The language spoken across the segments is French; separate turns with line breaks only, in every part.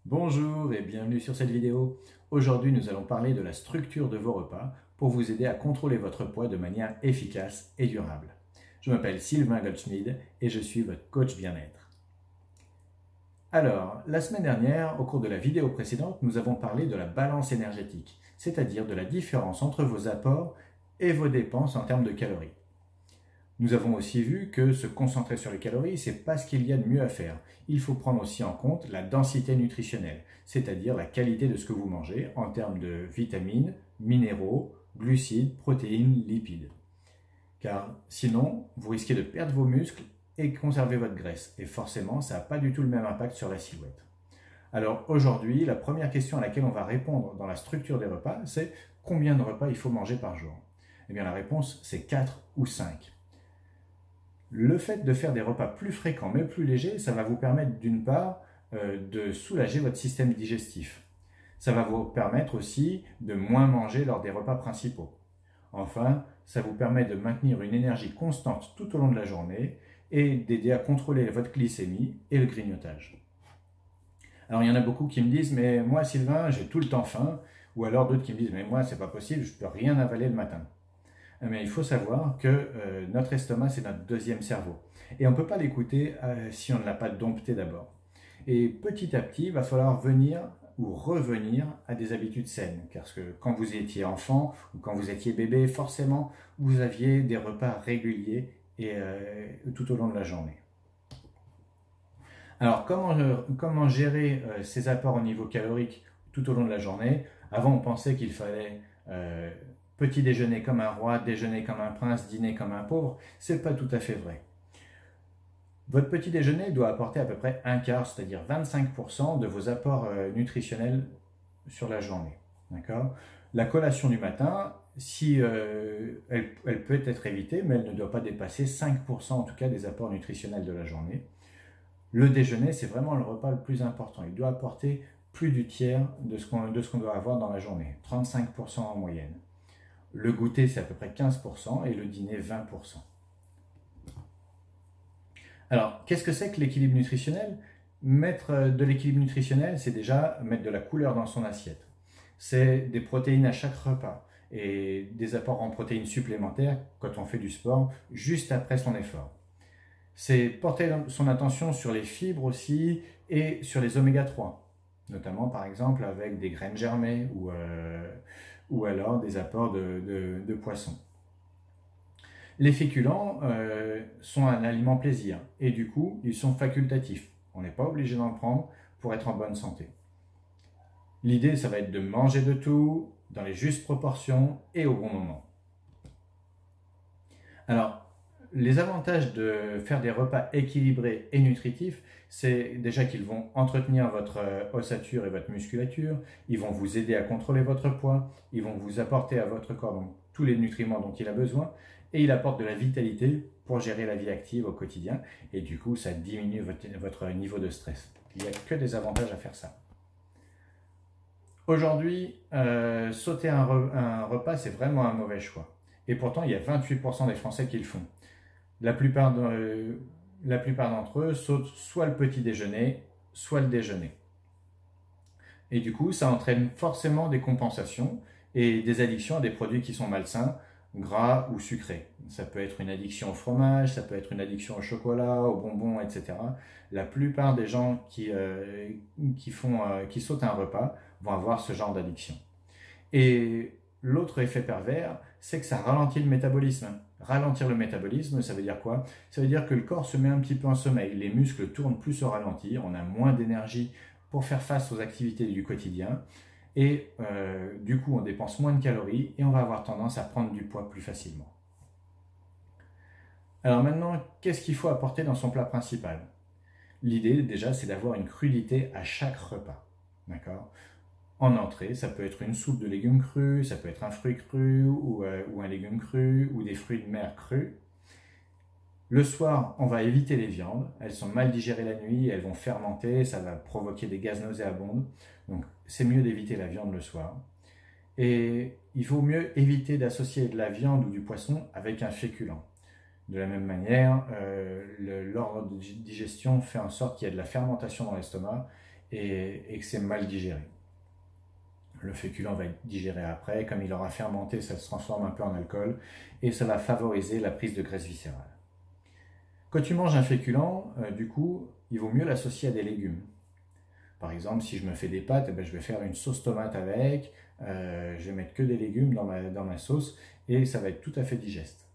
Bonjour et bienvenue sur cette vidéo. Aujourd'hui, nous allons parler de la structure de vos repas pour vous aider à contrôler votre poids de manière efficace et durable. Je m'appelle Sylvain Goldschmidt et je suis votre coach bien-être. Alors, la semaine dernière, au cours de la vidéo précédente, nous avons parlé de la balance énergétique, c'est-à-dire de la différence entre vos apports et vos dépenses en termes de calories. Nous avons aussi vu que se concentrer sur les calories, ce n'est pas ce qu'il y a de mieux à faire. Il faut prendre aussi en compte la densité nutritionnelle, c'est-à-dire la qualité de ce que vous mangez en termes de vitamines, minéraux, glucides, protéines, lipides. Car sinon, vous risquez de perdre vos muscles et conserver votre graisse. Et forcément, ça n'a pas du tout le même impact sur la silhouette. Alors aujourd'hui, la première question à laquelle on va répondre dans la structure des repas, c'est combien de repas il faut manger par jour? Eh bien la réponse, c'est 4 ou 5. Le fait de faire des repas plus fréquents mais plus légers, ça va vous permettre d'une part de soulager votre système digestif. Ça va vous permettre aussi de moins manger lors des repas principaux. Enfin, ça vous permet de maintenir une énergie constante tout au long de la journée et d'aider à contrôler votre glycémie et le grignotage. Alors il y en a beaucoup qui me disent mais moi Sylvain j'ai tout le temps faim, ou alors d'autres qui me disent mais moi c'est pas possible, je peux rien avaler le matin. Mais il faut savoir que notre estomac, c'est notre deuxième cerveau. Et on ne peut pas l'écouter si on ne l'a pas dompté d'abord. Et petit à petit, il va falloir venir ou revenir à des habitudes saines. Parce que quand vous étiez enfant ou quand vous étiez bébé, forcément, vous aviez des repas réguliers et tout au long de la journée. Alors, comment gérer ces apports au niveau calorique tout au long de la journée? Avant, on pensait qu'il fallait petit déjeuner comme un roi, déjeuner comme un prince, dîner comme un pauvre. C'est pas tout à fait vrai. Votre petit déjeuner doit apporter à peu près un quart, c'est-à-dire 25% de vos apports nutritionnels sur la journée. D'accord? La collation du matin, si elle peut être évitée, mais elle ne doit pas dépasser 5% en tout cas des apports nutritionnels de la journée. Le déjeuner, c'est vraiment le repas le plus important. Il doit apporter plus du tiers de ce qu'on doit avoir dans la journée, 35% en moyenne. Le goûter, c'est à peu près 15% et le dîner, 20%. Alors, qu'est-ce que c'est que l'équilibre nutritionnel? Mettre de l'équilibre nutritionnel, c'est déjà mettre de la couleur dans son assiette. C'est des protéines à chaque repas et des apports en protéines supplémentaires quand on fait du sport juste après son effort. C'est porter son attention sur les fibres aussi et sur les oméga 3, notamment par exemple avec des graines germées ou alors des apports de poissons. Les féculents sont un aliment plaisir et du coup ils sont facultatifs. On n'est pas obligé d'en prendre pour être en bonne santé. L'idée, ça va être de manger de tout dans les justes proportions et au bon moment. Alors, les avantages de faire des repas équilibrés et nutritifs, c'est déjà qu'ils vont entretenir votre ossature et votre musculature, ils vont vous aider à contrôler votre poids, ils vont vous apporter à votre corps donc, tous les nutriments dont il a besoin, et il apporte de la vitalité pour gérer la vie active au quotidien, et du coup ça diminue votre niveau de stress. Il n'y a que des avantages à faire ça. Aujourd'hui, sauter un repas, c'est vraiment un mauvais choix. Et pourtant, il y a 28% des Français qui le font. La plupart d'entre eux sautent soit le petit déjeuner, soit le déjeuner. Et du coup, ça entraîne forcément des compensations et des addictions à des produits qui sont malsains, gras ou sucrés. Ça peut être une addiction au fromage, ça peut être une addiction au chocolat, aux bonbons, etc. La plupart des gens qui sautent un repas vont avoir ce genre d'addiction. Et l'autre effet pervers, c'est que ça ralentit le métabolisme. Ralentir le métabolisme, ça veut dire quoi? Ça veut dire que le corps se met un petit peu en sommeil. Les muscles tournent plus au ralenti, on a moins d'énergie pour faire face aux activités du quotidien. Et du coup, on dépense moins de calories et on va avoir tendance à prendre du poids plus facilement. Alors maintenant, qu'est-ce qu'il faut apporter dans son plat principal? L'idée, déjà, c'est d'avoir une crudité à chaque repas. D'accord? En entrée, ça peut être une soupe de légumes crus, ça peut être un fruit cru ou un légume cru ou des fruits de mer crus. Le soir, on va éviter les viandes. Elles sont mal digérées la nuit, elles vont fermenter, ça va provoquer des gaz nauséabonds. Donc c'est mieux d'éviter la viande le soir. Et il vaut mieux éviter d'associer de la viande ou du poisson avec un féculent. De la même manière, l'ordre de digestion fait en sorte qu'il y a de la fermentation dans l'estomac et que c'est mal digéré. Le féculent va être digéré après, comme il aura fermenté, ça se transforme un peu en alcool et ça va favoriser la prise de graisse viscérale. Quand tu manges un féculent, du coup, il vaut mieux l'associer à des légumes. Par exemple, si je me fais des pâtes, eh ben, je vais faire une sauce tomate avec, je vais mettre que des légumes dans ma sauce et ça va être tout à fait digeste.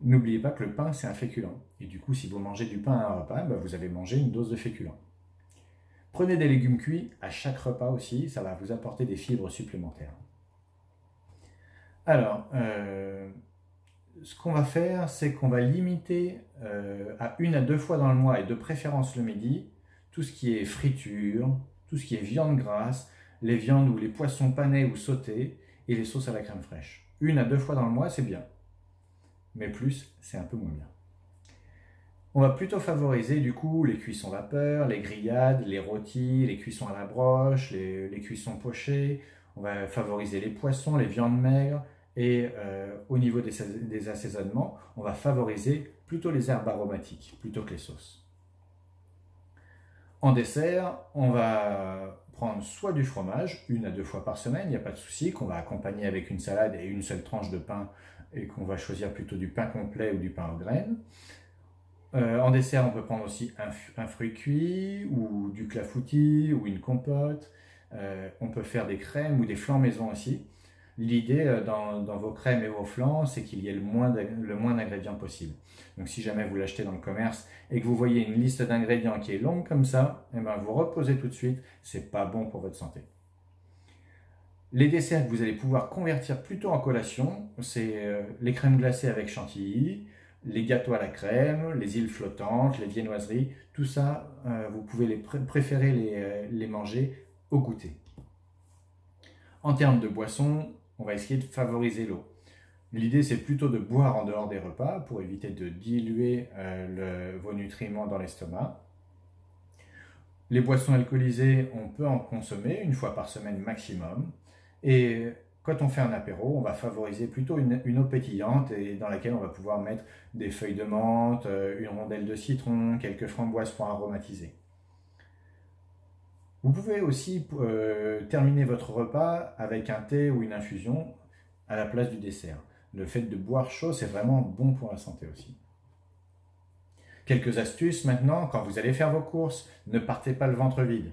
N'oubliez pas que le pain, c'est un féculent. Et du coup, si vous mangez du pain à un repas, ben, vous avez mangé une dose de féculent. Prenez des légumes cuits à chaque repas aussi, ça va vous apporter des fibres supplémentaires. Alors, ce qu'on va faire, c'est qu'on va limiter à 1 à 2 fois dans le mois, et de préférence le midi, tout ce qui est friture, tout ce qui est viande grasse, les viandes ou les poissons panés ou sautés, et les sauces à la crème fraîche. 1 à 2 fois dans le mois, c'est bien. Mais plus, c'est un peu moins bien. On va plutôt favoriser du coup les cuissons vapeur, les grillades, les rôtis, les cuissons à la broche, les cuissons pochées. On va favoriser les poissons, les viandes maigres. Et au niveau des assaisonnements, on va favoriser plutôt les herbes aromatiques plutôt que les sauces. En dessert, on va prendre soit du fromage, 1 à 2 fois par semaine, il n'y a pas de souci, qu'on va accompagner avec une salade et une seule tranche de pain, et qu'on va choisir plutôt du pain complet ou du pain aux graines. En dessert, on peut prendre aussi un fruit cuit, ou du clafoutis, ou une compote. On peut faire des crèmes ou des flancs maison aussi. L'idée dans vos crèmes et vos flancs, c'est qu'il y ait le moins d'ingrédients possible. Donc si jamais vous l'achetez dans le commerce et que vous voyez une liste d'ingrédients qui est longue comme ça, eh ben, vous reposez tout de suite, c'est pas bon pour votre santé. Les desserts que vous allez pouvoir convertir plutôt en collation, c'est les crèmes glacées avec chantilly, les gâteaux à la crème, les îles flottantes, les viennoiseries, tout ça, vous pouvez préférer les manger au goûter. En termes de boissons, on va essayer de favoriser l'eau. L'idée, c'est plutôt de boire en dehors des repas pour éviter de diluer vos nutriments dans l'estomac. Les boissons alcoolisées, on peut en consommer 1 fois par semaine maximum. Et quand on fait un apéro, on va favoriser plutôt une eau pétillante et dans laquelle on va pouvoir mettre des feuilles de menthe, une rondelle de citron, quelques framboises pour aromatiser. Vous pouvez aussi terminer votre repas avec un thé ou une infusion à la place du dessert. Le fait de boire chaud, c'est vraiment bon pour la santé aussi. Quelques astuces maintenant, quand vous allez faire vos courses, ne partez pas le ventre vide.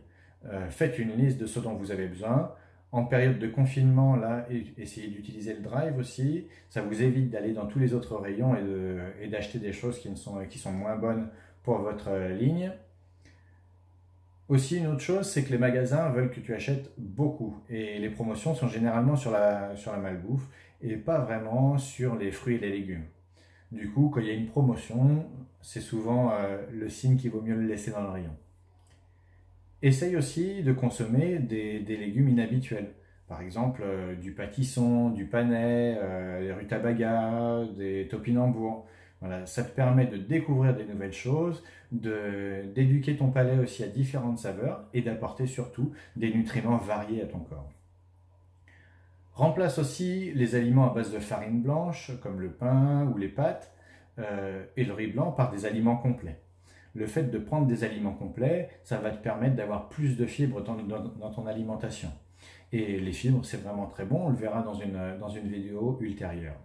Faites une liste de ce dont vous avez besoin. En période de confinement, là, essayez d'utiliser le drive aussi. Ça vous évite d'aller dans tous les autres rayons et d'acheter des choses qui sont moins bonnes pour votre ligne. Aussi, une autre chose, c'est que les magasins veulent que tu achètes beaucoup. Et les promotions sont généralement sur la malbouffe et pas vraiment sur les fruits et les légumes. Du coup, quand il y a une promotion, c'est souvent le signe qu'il vaut mieux le laisser dans le rayon. Essaye aussi de consommer des légumes inhabituels. Par exemple, du pâtisson, du panais, des rutabagas, des topinambours. Voilà, ça te permet de découvrir des nouvelles choses, d'éduquer ton palais aussi à différentes saveurs et d'apporter surtout des nutriments variés à ton corps. Remplace aussi les aliments à base de farine blanche, comme le pain ou les pâtes, et le riz blanc par des aliments complets. Le fait de prendre des aliments complets, ça va te permettre d'avoir plus de fibres dans ton alimentation. Et les fibres, c'est vraiment très bon, on le verra dans une vidéo ultérieure.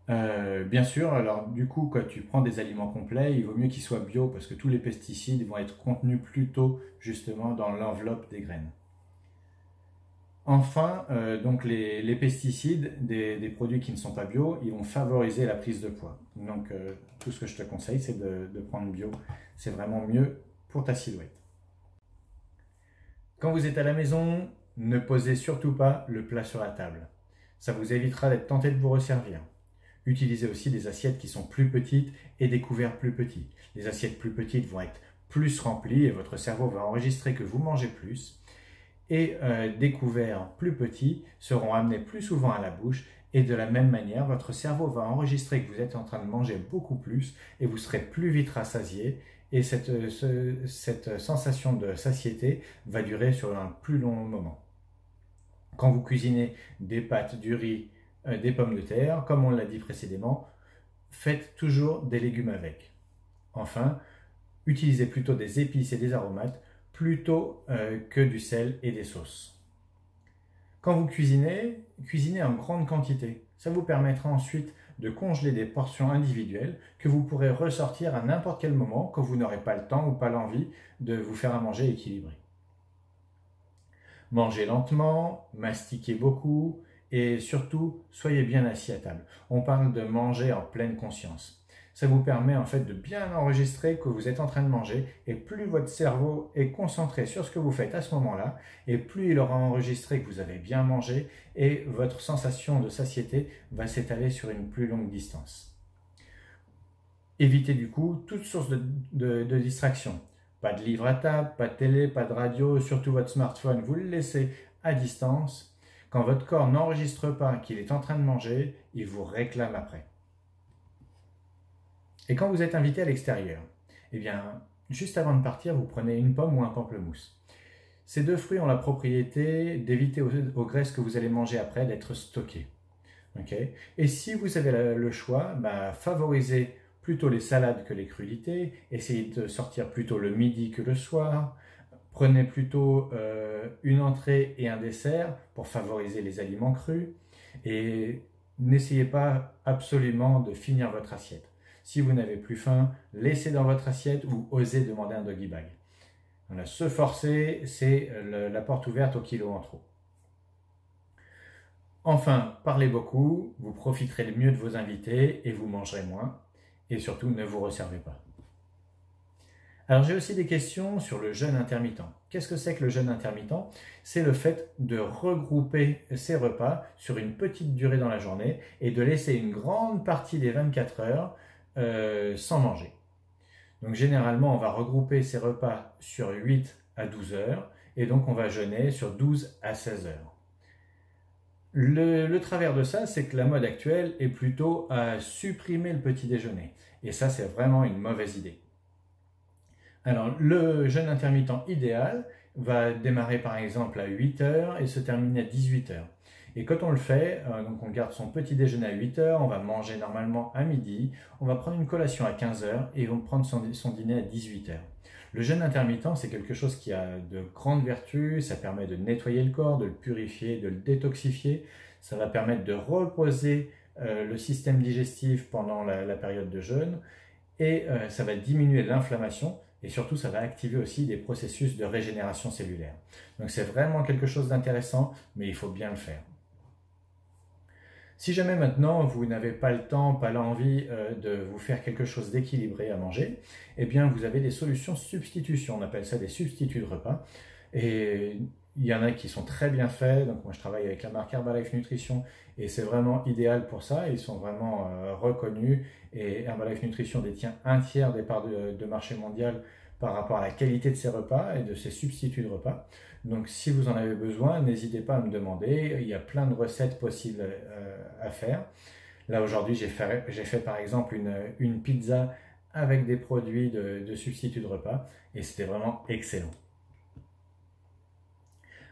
Bien sûr, alors du coup, quand tu prends des aliments complets, il vaut mieux qu'ils soient bio parce que tous les pesticides vont être contenus plutôt justement dans l'enveloppe des graines. Enfin, donc les pesticides des produits qui ne sont pas bio, ils vont favoriser la prise de poids. Donc tout ce que je te conseille, c'est de prendre bio. C'est vraiment mieux pour ta silhouette. Quand vous êtes à la maison, ne posez surtout pas le plat sur la table. Ça vous évitera d'être tenté de vous resservir. Utilisez aussi des assiettes qui sont plus petites et des couverts plus petits. Les assiettes plus petites vont être plus remplies et votre cerveau va enregistrer que vous mangez plus. Et des couverts plus petits seront amenés plus souvent à la bouche et de la même manière, votre cerveau va enregistrer que vous êtes en train de manger beaucoup plus et vous serez plus vite rassasié et cette sensation de satiété va durer sur un plus long moment. Quand vous cuisinez des pâtes, du riz, des pommes de terre, comme on l'a dit précédemment, faites toujours des légumes avec. Enfin, Utilisez plutôt des épices et des aromates plutôt que du sel et des sauces. Quand vous cuisinez, cuisinez en grande quantité. Ça vous permettra ensuite de congeler des portions individuelles que vous pourrez ressortir à n'importe quel moment quand vous n'aurez pas le temps ou pas l'envie de vous faire à manger équilibré. Mangez lentement, mastiquez beaucoup et surtout, soyez bien assis à table. On parle de manger en pleine conscience. Ça vous permet en fait de bien enregistrer que vous êtes en train de manger et plus votre cerveau est concentré sur ce que vous faites à ce moment-là et plus il aura enregistré que vous avez bien mangé et votre sensation de satiété va s'étaler sur une plus longue distance. Évitez du coup toute source de distraction. Pas de livre à table, pas de télé, pas de radio, surtout votre smartphone, vous le laissez à distance. Quand votre corps n'enregistre pas qu'il est en train de manger, il vous réclame après. Et quand vous êtes invité à l'extérieur, eh bien, juste avant de partir, vous prenez une pomme ou un pamplemousse. Ces deux fruits ont la propriété d'éviter aux graisses que vous allez manger après d'être stockées. Okay. Et si vous avez le choix, favorisez plutôt les salades que les crudités, essayez de sortir plutôt le midi que le soir, prenez plutôt une entrée et un dessert pour favoriser les aliments crus et n'essayez pas absolument de finir votre assiette. Si vous n'avez plus faim, laissez dans votre assiette ou osez demander un doggy bag. Voilà, se forcer, c'est la porte ouverte au kilo en trop. Enfin, parlez beaucoup, vous profiterez le mieux de vos invités et vous mangerez moins. Et surtout, ne vous resservez pas. Alors, j'ai aussi des questions sur le jeûne intermittent. Qu'est-ce que c'est que le jeûne intermittent? C'est le fait de regrouper ses repas sur une petite durée dans la journée et de laisser une grande partie des 24 heures sans manger. Donc généralement, on va regrouper ces repas sur 8 à 12 heures et donc on va jeûner sur 12 à 16 heures. Le travers de ça, c'est que la mode actuelle est plutôt à supprimer le petit déjeuner. Et ça, c'est vraiment une mauvaise idée. Alors, le jeûne intermittent idéal va démarrer par exemple à 8 heures et se terminer à 18 heures. Et quand on le fait, donc on garde son petit déjeuner à 8 heures, on va manger normalement à midi, on va prendre une collation à 15 heures et on va prendre son dîner à 18 heures. Le jeûne intermittent, c'est quelque chose qui a de grandes vertus, ça permet de nettoyer le corps, de le purifier, de le détoxifier, ça va permettre de reposer le système digestif pendant la période de jeûne et ça va diminuer l'inflammation et surtout ça va activer aussi des processus de régénération cellulaire. Donc c'est vraiment quelque chose d'intéressant, mais il faut bien le faire. Si jamais maintenant vous n'avez pas le temps, pas l'envie de vous faire quelque chose d'équilibré à manger, eh bien vous avez des solutions substitution, on appelle ça des substituts de repas. Et il y en a qui sont très bien faits, donc moi je travaille avec la marque Herbalife Nutrition et c'est vraiment idéal pour ça, ils sont vraiment reconnus et Herbalife Nutrition détient un tiers des parts de marché mondial par rapport à la qualité de ces repas et de ces substituts de repas. Donc si vous en avez besoin, n'hésitez pas à me demander, il y a plein de recettes possibles à faire. Là aujourd'hui j'ai fait par exemple une pizza avec des produits de substituts de repas et c'était vraiment excellent.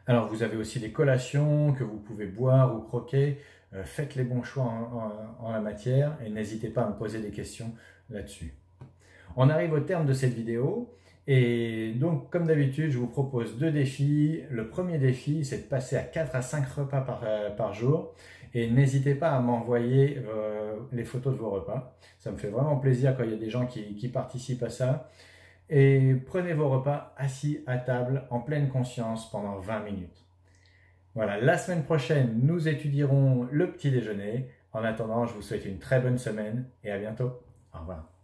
Alors vous avez aussi des collations que vous pouvez boire ou croquer, faites les bons choix en la matière et n'hésitez pas à me poser des questions là-dessus. On arrive au terme de cette vidéo et donc comme d'habitude je vous propose deux défis. Le premier défi c'est de passer à 4 à 5 repas par jour et n'hésitez pas à m'envoyer les photos de vos repas. Ça me fait vraiment plaisir quand il y a des gens qui participent à ça. Et prenez vos repas assis à table en pleine conscience pendant 20 minutes. Voilà, la semaine prochaine, nous étudierons le petit déjeuner. En attendant, je vous souhaite une très bonne semaine et à bientôt. Au revoir.